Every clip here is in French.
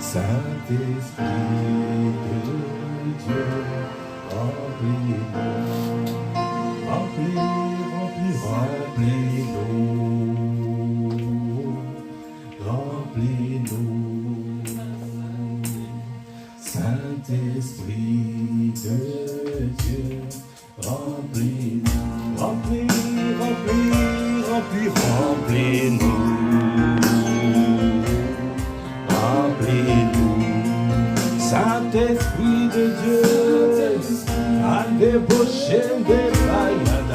Saint-Esprit de Dieu, remplis-nous, remplis-nous. Saint-Esprit de Dieu, remplis-nous, remplis-nous. Saint-Esprit de Dieu, à débaucher des païens.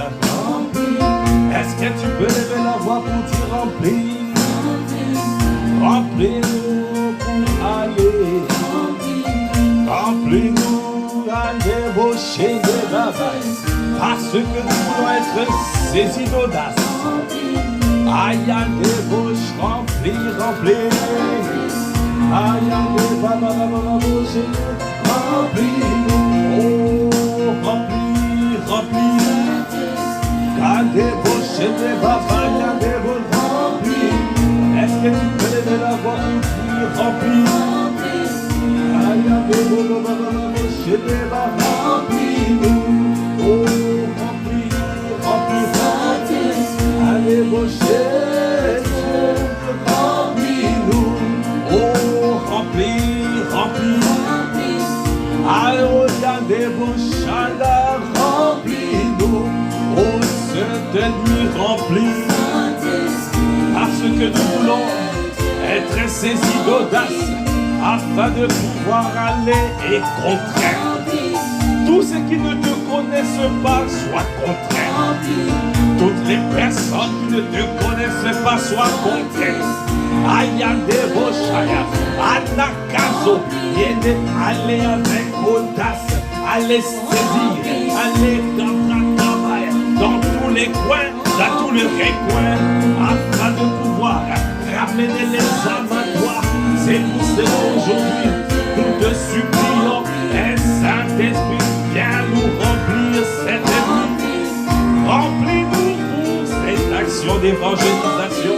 Est-ce que tu peux lever la voix pour dire remplis? Remplis-nous pour aller. Remplis-nous à débaucher des païens. Parce que nous voulons être saisis d'audace. Aïe, à débauche, remplis. Aïe, remplis. Quand débauché des babaya, remplis. Est-ce que tu peux lever la voix pour dire remplis? Aïe, débauché des babaya, remplis-nous. Oh, remplis. Allez, débauché, remplis-nous. Remplis. Alléluia, débauchanda, remplis-nous. Oh, Saint-Esprit, remplis. Parce que nous voulons être saisis d'audace afin de pouvoir aller et contraire. Tous ceux qui ne te connaissent pas soient contraires. Toutes les personnes qui ne te connaissent pas soient contraires. Ayande Boshaya, Anakazo, allez avec audace, allez saisir, allez dans tous les coins, dans tous les recoins, afin de pouvoir ramener les âmes à toi. C'est pour cela aujourd'hui, nous te supplions, un Saint-Esprit, viens nous remplir cette nuit. Remplis-nous pour cette action d'évangélisation.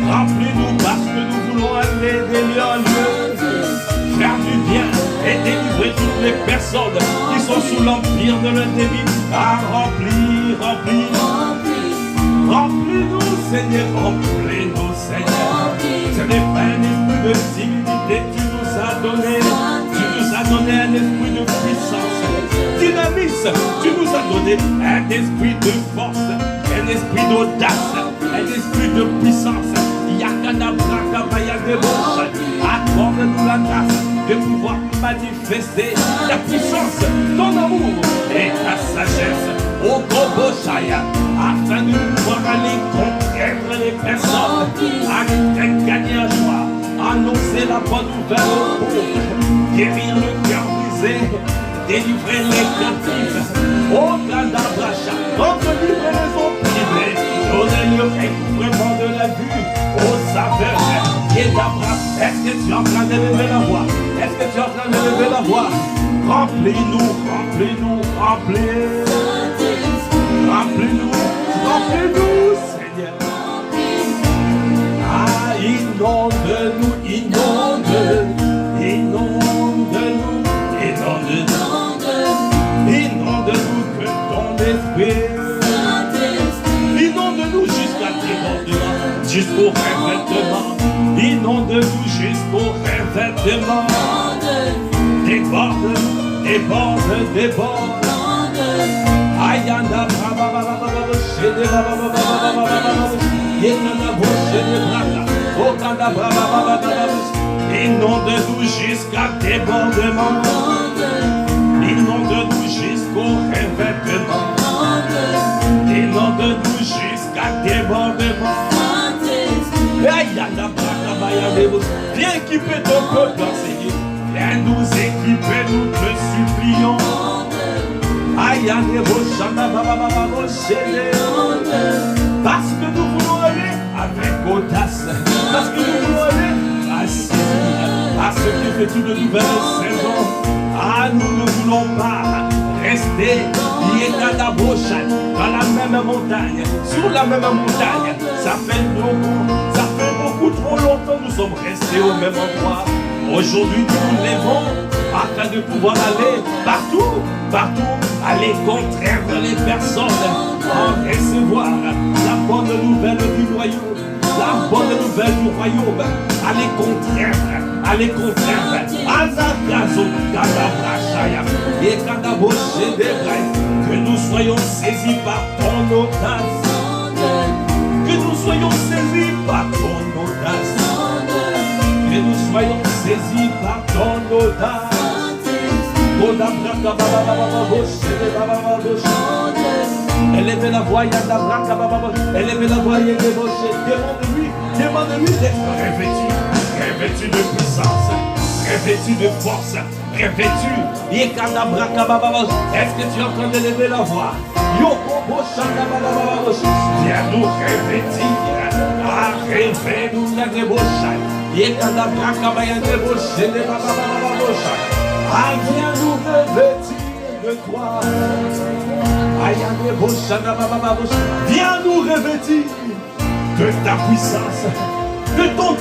Remplis-nous parce que nous voulons aller de lieu en lieu, faire du bien et délivrer toutes les personnes qui sont sous l'empire de l'ennemi. Ah, remplis. Remplis-nous, Seigneur, remplis-nous, Seigneur. Ce n'est pas un esprit de timidité, tu nous as donné. Tu nous as donné un esprit de puissance, dynamisme. Tu nous as donné un esprit de force, un esprit d'audace, un esprit de puissance. Accorde-nous la grâce de pouvoir manifester ta puissance, ton amour et ta sagesse au Goboshaya, afin de pouvoir aller contraindre les personnes à gagner en joie, annoncer la bonne nouvelle aux pauvres, guérir le cœur brisé, délivrer les captifs, au Gadabracha, délivrer les opprimés, donner le recouvrement de la vue aux aveugles. Et d'Abraham, est-ce que tu es en train de lever la voix? Est-ce que tu es en train de lever la voix? Remplis-nous, Seigneur. Ah, inonde-nous que ton esprit. Inonde-nous jusqu'à débordement, jusqu'au revêtement. Inonde-nous jusqu'au revêtement. Déborde. Ayanda inonde-nous jusqu'à débordement. Inonde-nous jusqu'au revêtement. Inonde-nous jusqu'à débordement. Viens équiper ton peuple, Seigneur. Viens nous équiper, nous te supplions. Parce que nous voulons aller avec audace. Parce que nous voulons aller à ce que fais-tu de nouvelles saisons. Ah, nous ne voulons pas rester dans la même montagne, sur la même montagne. Ça fait beaucoup sommes restés au même endroit. Aujourd'hui, nous nous lèvons afin de pouvoir aller partout, aller contraindre les personnes en recevoir la bonne nouvelle du royaume, la bonne nouvelle du royaume, aller contraindre. Que nous soyons saisis par ton audace. Que nous soyons saisis par ton audace. Que nous soyons saisis par ton audace. Élevez la voix, élevez la voix, demande-lui d'être revêtu de puissance, revêtu de force, revêtu. Est-ce que tu es en train d'élever la voix? Viens nous revêtir. Réveille-nous la débauche. Viens nous revêtir de toi. Viens nous revêtir de ta puissance, de ton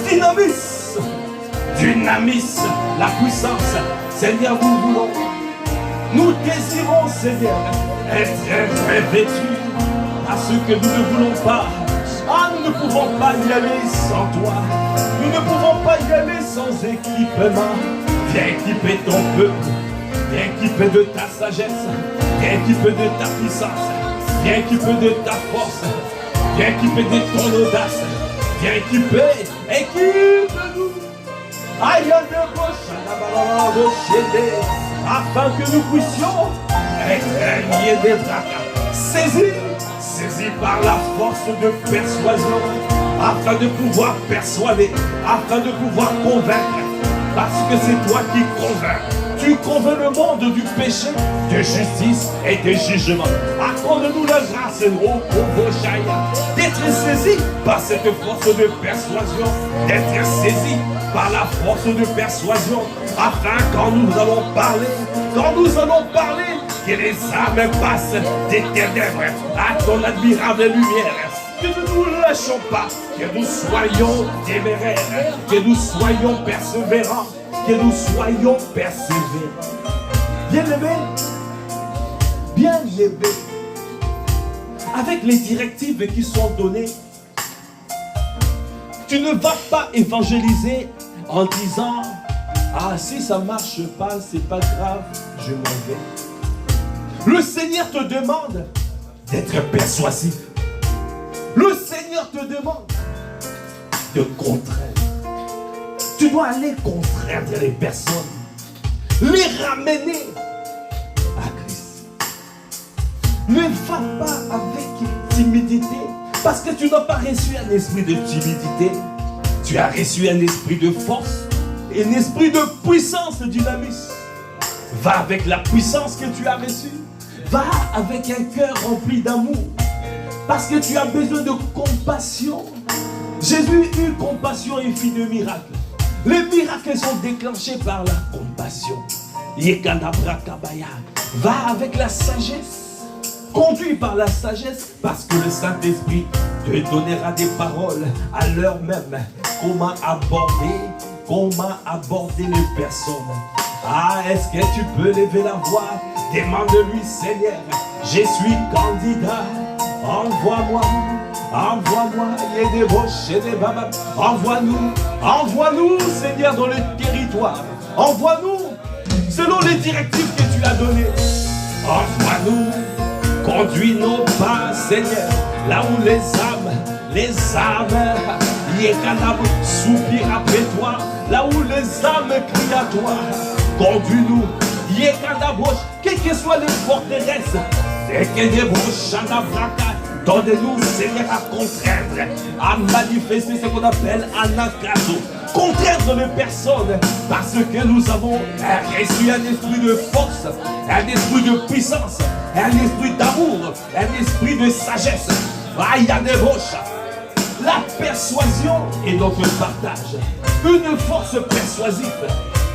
dynamisme, la puissance. Seigneur, nous voulons, nous désirons, Seigneur, être revêtus parce que nous ne voulons pas. Nous ne pouvons pas y aller sans toi. Nous ne pouvons pas y aller sans équipement. Viens équiper ton peuple. Viens équiper de ta sagesse. Viens équiper de ta puissance. Viens équiper de ta force. Viens équiper de ton audace. Viens équiper. Équipe-nous. Afin que nous puissions être liés des bras. Saisis par la force de persuasion, afin de pouvoir persuader, afin de pouvoir convaincre, parce que c'est toi qui convaincs. Tu convaincs le monde du péché, de justice et de jugement. Accorde-nous la grâce, d'être saisi par cette force de persuasion, d'être saisi par la force de persuasion, afin quand nous allons parler, que les âmes passent des ténèbres à ton admirable lumière. Que nous ne nous lâchons pas, que nous soyons téméraires, que nous soyons persévérants, que nous soyons persévérants. Bien aimé, avec les directives qui sont données, tu ne vas pas évangéliser en disant « Ah, si ça ne marche pas, c'est pas grave, je m'en vais. » Le Seigneur te demande d'être persuasif. Le Seigneur te demande de contraindre. Tu dois aller contraindre les personnes, les ramener à Christ. Ne va pas avec timidité, parce que tu n'as pas reçu un esprit de timidité. Tu as reçu un esprit de force, un esprit de puissance, de dynamisme. Va avec la puissance que tu as reçue. Va avec un cœur rempli d'amour. Parce que tu as besoin de compassion. Jésus eut compassion et fit de miracles. Les miracles sont déclenchés par la compassion. Va avec la sagesse. Conduit par la sagesse, parce que le Saint-Esprit te donnera des paroles à l'heure même. Comment aborder les personnes. Est-ce que tu peux lever la voix? Demande-lui, Seigneur, je suis candidat. Envoie-moi, il y a des roches et des babas. Envoie-nous, Seigneur, dans le territoire. Envoie-nous, selon les directives que tu as données. Envoie-nous, conduis nos pas, Seigneur, là où les âmes, soupirent après toi, là où les âmes crient à toi. Conduis-nous, quelles que soient les forteresses, donne-nous, Seigneur, à contraindre, à manifester ce qu'on appelle anakazo. Contraindre les personnes, parce que nous avons reçu un esprit de force, un esprit de puissance, un esprit d'amour, un esprit de sagesse. La persuasion est notre partage. Une force persuasive.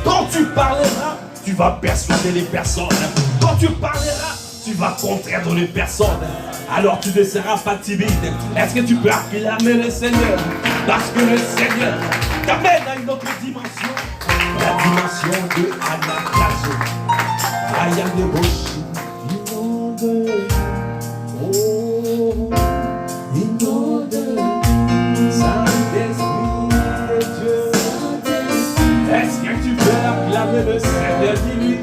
Quand tu parleras, tu vas persuader les personnes. Quand tu parleras, tu vas contraindre les personnes. Alors tu ne seras pas timide. Est-ce que tu peux acclamer le Seigneur? Parce que le Seigneur t'amène à une autre dimension. La dimension de Anakazo. Ayandeboshi. Inonde. Oh. Inonde. Saint-Esprit de Dieu. Est-ce que tu peux acclamer le Seigneur divin?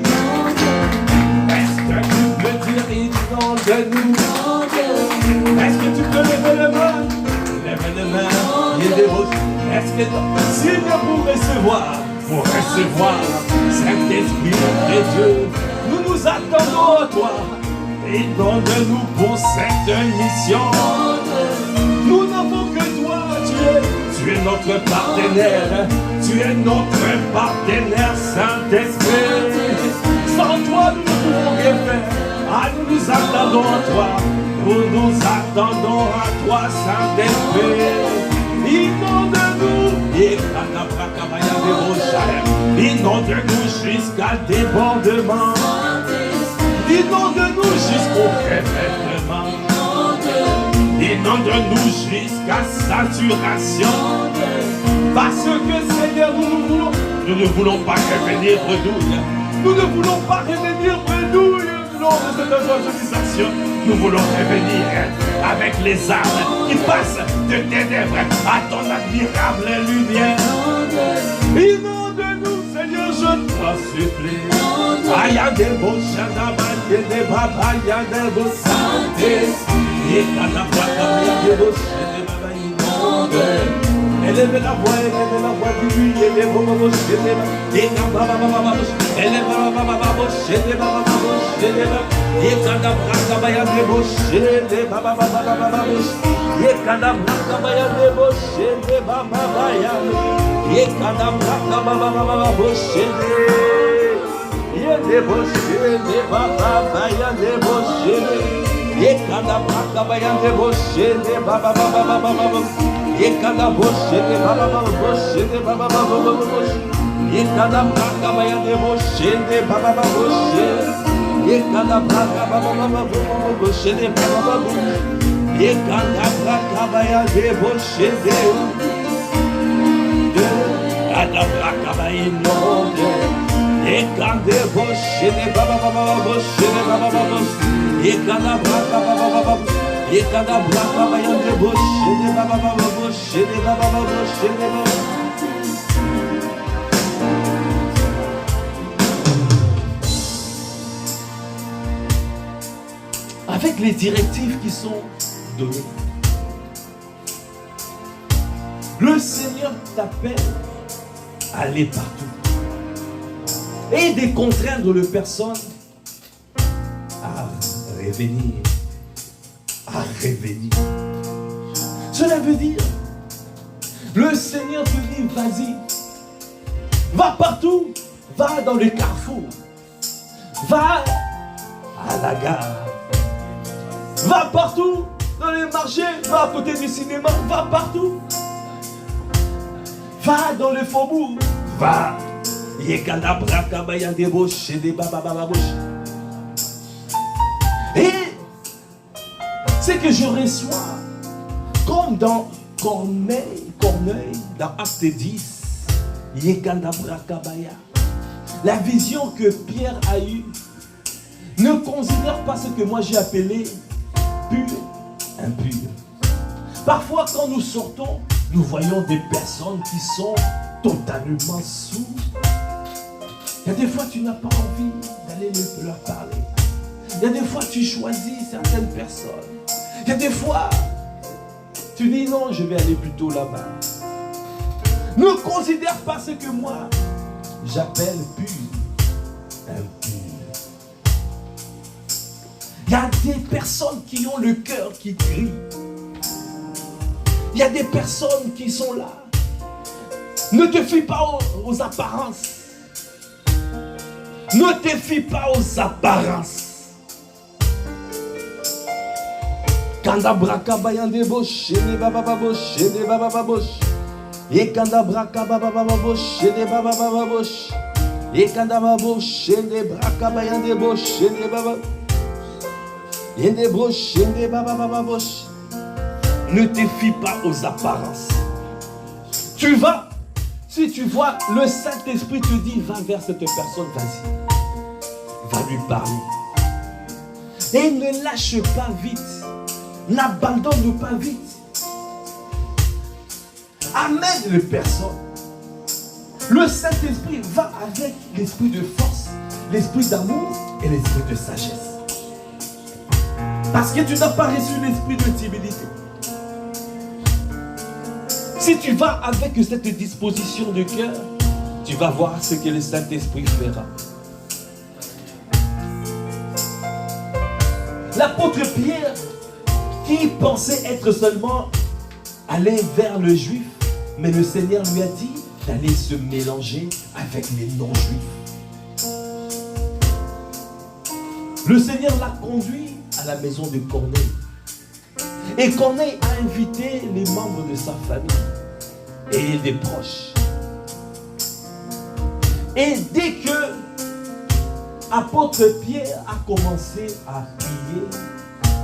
Est-ce que tu peux dire inonde-nous? Est-ce que tu peux lever les mains? Lève les mains. Est-ce que signe pour recevoir Saint-Esprit de Dieu, nous nous attendons à toi. Inonde-nous pour cette mission. Nous n'avons que toi, tu es notre partenaire. Tu es notre partenaire, Saint-Esprit. Sans toi, nous ne pouvons rien faire. Ah, nous nous attendons à toi. Nous nous attendons à toi, Saint-Esprit. Inonde-nous. Inonde-nous jusqu'à débordement. Inonde-nous jusqu'au revêtement. Inonde-nous jusqu'à saturation. Parce que Seigneur, nous ne voulons pas revenir bredouille. Nous ne voulons pas revenir bredouille lors de cette évangélisation. Nous voulons revenir avec les armes qui passent de ténèbres à ton admirable lumière. Inonde-nous, Seigneur, je t'en supplie. Aïe, des beaux chadabas, des babas, des beaux santés. Et quand la voix des beaux chadabas, élève la voix du lui, élève la voix et quand baba élève la voix et quand la baya de boche de baba et quand la baya de boche de baba et quand la baba boche de boche de baba baya de boche et quand la baya de boche de baba et quand la boche de baba boche de baba boche et quand la baya de boche de baba boche et quand la baba boche de baba boche et quand la baya de boche de la baya inonde et quand de boche de baba boche de baba boche et quand la baba et quand la baya de boche de baba boche de baba boche de baba. Avec les directives qui sont données, le Seigneur t'appelle à aller partout et de contraindre les personnes à revenir. Cela veut dire, le Seigneur te dit, vas-y, va partout, va dans le carrefour, va à la gare, va partout dans les marchés, va à côté du cinéma, va partout, va dans le faubourg, va. Et c'est que je reçois, comme dans Corneille, dans Acte 10, la vision que Pierre a eue. Ne considère pas ce que moi j'ai appelé pur, impur. Parfois, quand nous sortons, nous voyons des personnes qui sont totalement sourdes. Il y a des fois, tu n'as pas envie d'aller leur parler. Il y a des fois, tu choisis certaines personnes. Il y a des fois, tu dis non, je vais aller plutôt là-bas. Ne considère pas ce que moi, j'appelle pur, impur. Il y a des personnes qui ont le cœur qui crie. Il y a des personnes qui sont là. Ne te fie pas aux apparences. Ne te fie pas aux apparences. Kanda braka bayande boche de baba boche de baba boche. Et kanda braka baba boche de baba boche. Et kanda boche de braka bayande boche de baba. Et de boche de baba boche. Ne te fie pas aux apparences. Tu vas Si tu vois, le Saint-Esprit te dit, va vers cette personne, vas-y. Va lui parler. Et ne lâche pas vite. N'abandonne pas vite. Amène les personnes. Le Saint-Esprit va avec l'esprit de force, l'esprit d'amour et l'esprit de sagesse. Parce que tu n'as pas reçu l'esprit de timidité. Si tu vas avec cette disposition de cœur, tu vas voir ce que le Saint-Esprit fera. L'apôtre Pierre, qui pensait être seulement allé vers le juif, mais le Seigneur lui a dit d'aller se mélanger avec les non-juifs. Le Seigneur l'a conduit à la maison de Corneille. Et Corneille a invité les membres de sa famille et des proches. Et dès que l'apôtre Pierre a commencé à prier,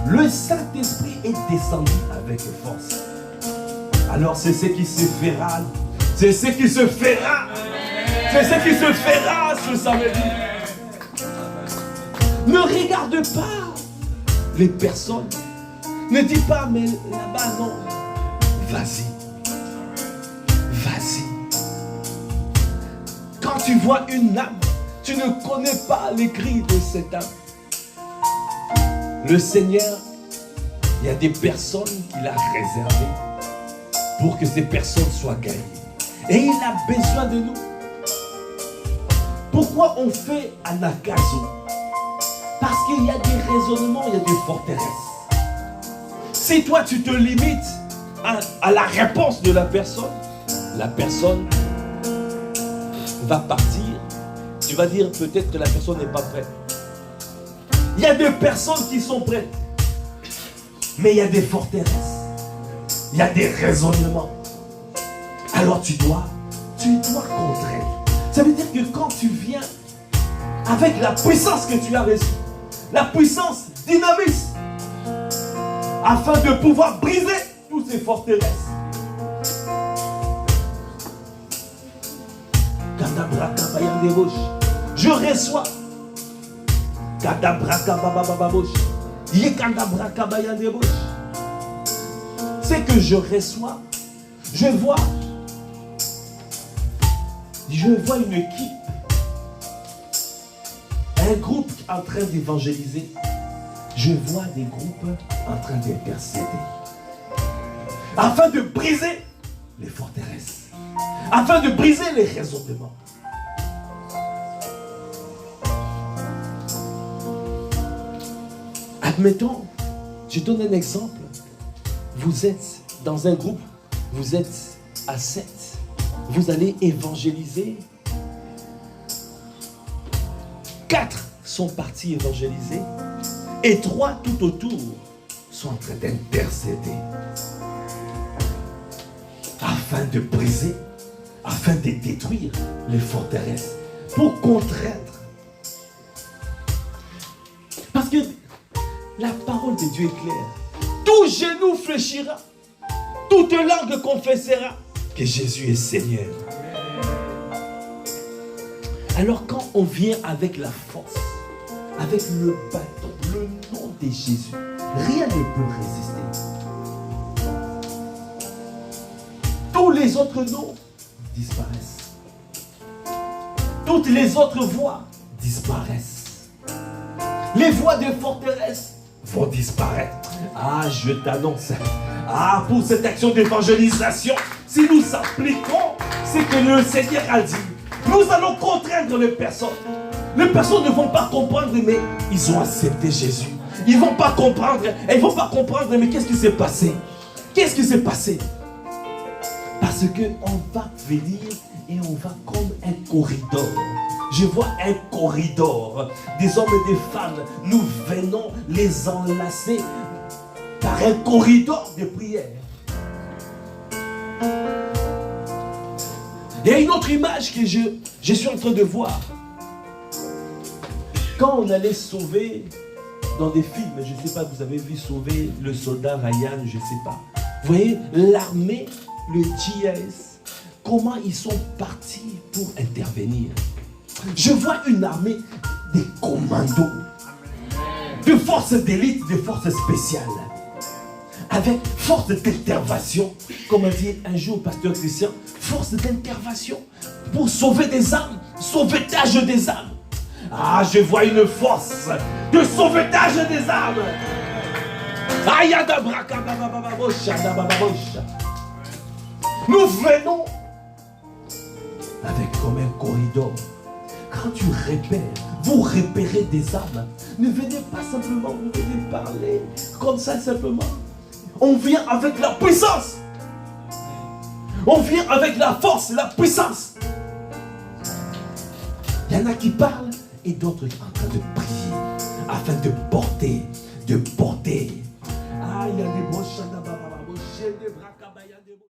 le Saint-Esprit est descendu avec force. Alors c'est ce qui se fera. C'est ce qui se fera. C'est ce qui se fera ce samedi. Ne regarde pas les personnes. Ne dis pas, mais là-bas, non. Vas-y. Vas-y. Quand tu vois une âme, tu ne connais pas les cris de cette âme. Le Seigneur, il y a des personnes qu'il a réservées pour que ces personnes soient gagnées. Et il a besoin de nous. Pourquoi on fait anakazo? Parce qu'il y a des raisonnements, il y a des forteresses. Si toi tu te limites à la réponse de la personne va partir. Tu vas dire peut-être que la personne n'est pas prête. Il y a des personnes qui sont prêtes. Mais il y a des forteresses. Il y a des raisonnements. Alors tu dois contraindre. Ça veut dire que quand tu viens avec la puissance que tu as reçue, la puissance dynamiste, afin de pouvoir briser toutes ces forteresses. Je reçois. C'est que je reçois. Je vois une équipe, un groupe en train d'évangéliser. Je vois des groupes en train d'intercéder. Afin de briser les forteresses. Afin de briser les raisonnements. Admettons, je donne un exemple. Vous êtes dans un groupe, vous êtes à 7. Vous allez évangéliser. 4 sont partis évangéliser. Et 3 tout autour sont en train d'intercéder. Afin de briser, afin de détruire les forteresses. Pour contraindre. Parce que la parole de Dieu est claire. Tout genou fléchira. Toute langue confessera que Jésus est Seigneur. Alors quand on vient avec la force, avec le bâton, le nom de Jésus, rien ne peut résister. Tous les autres noms disparaissent. Toutes les autres voix disparaissent. Les voix de forteresse vont disparaître. Ah, je t'annonce. Ah, pour cette action d'évangélisation, si nous appliquons ce que le Seigneur a dit, nous allons contraindre les personnes. Les personnes ne vont pas comprendre, mais ils ont accepté Jésus. Ils ne vont pas comprendre. Ils ne vont pas comprendre, mais qu'est-ce qui s'est passé? Qu'est-ce qui s'est passé? Parce qu'on va venir et on va comme un corridor. Je vois un corridor. Des hommes et des femmes, nous venons les enlacer par un corridor de prière. Il y a une autre image que je suis en train de voir. Quand on allait sauver dans des films, je ne sais pas, vous avez vu sauver le soldat Ryan, je ne sais pas. Vous voyez, l'armée, le GIS, comment ils sont partis pour intervenir. Je vois une armée des commandos, de forces d'élite, de forces spéciales, avec force d'intervention, comme a dit un jour pasteur Christian, force d'intervention pour sauver des âmes, sauvetage des âmes. Ah, je vois une force de sauvetage des âmes. Nous venons avec comme un corridor. Quand tu repères, vous repérez des âmes. Ne venez pas simplement, vous venez parler comme ça simplement. On vient avec la puissance. On vient avec la force, la puissance. Il y en a qui parlent et d'autres en train de prier afin de porter